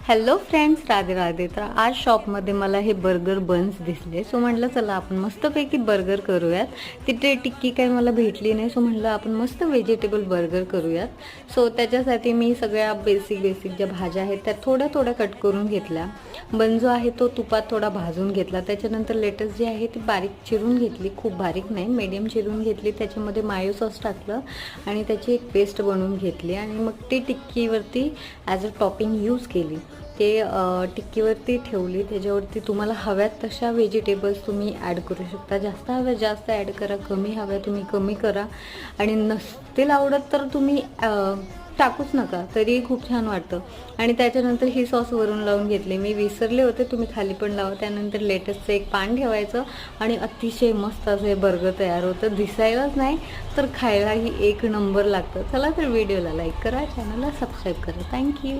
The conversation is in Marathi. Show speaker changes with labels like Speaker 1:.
Speaker 1: Hello friends, Radhe Radhe. तर आज शॉपमध्ये मला हे बर्गर बन्स दिसले. सो म्हटलं चला आपण मस्तपैकी बर्गर करूयात. तिथे टिक्की काही मला भेटली नाही, सो म्हटलं आपण मस्त व्हेजिटेबल बर्गर करूयात. सो त्याच्यासाठी मी सगळ्या बेसिक ज्या भाज्या आहेत त्या थोड्या थोड्या कट करून घेतल्या. बन जो आहे तो तुपात थोडा भाजून घेतला. त्याच्यानंतर लेटस जी आहे ती बारीक चिरून घेतली, खूप बारीक नाही, मीडियम चिरून घेतली. त्याच्यामध्ये मायो सॉस टाकलं आणि त्याची एक पेस्ट बनवून घेतली आणि मग ती टिक्कीवरती ॲज अ टॉपिंग यूज केली. ते टिक्कीवरती ठेवली. त्याच्यावरती तुम्हाला हव्यात तशा व्हेजिटेबल्स तुम्ही ॲड करू शकता. जास्त हव्या जास्त ॲड करा, कमी हव्या तुम्ही कमी करा आणि नसतील आवडत तर तुम्ही टाकूच नका, तरी खूप छान वाटतं. आणि त्याच्यानंतर ही सॉस वरून लावून घेतली. मी विसरले होते, तुम्ही खाली पण लावा. त्यानंतर लेटेस्टचं एक पान ठेवायचं आणि अतिशय मस्त असं हे बर्गर तयार होतं. दिसायलाच नाही तर खायलाही एक नंबर लागतं. चला तर व्हिडिओला लाईक करा, चॅनलला सबस्क्राईब करा. थँक्यू.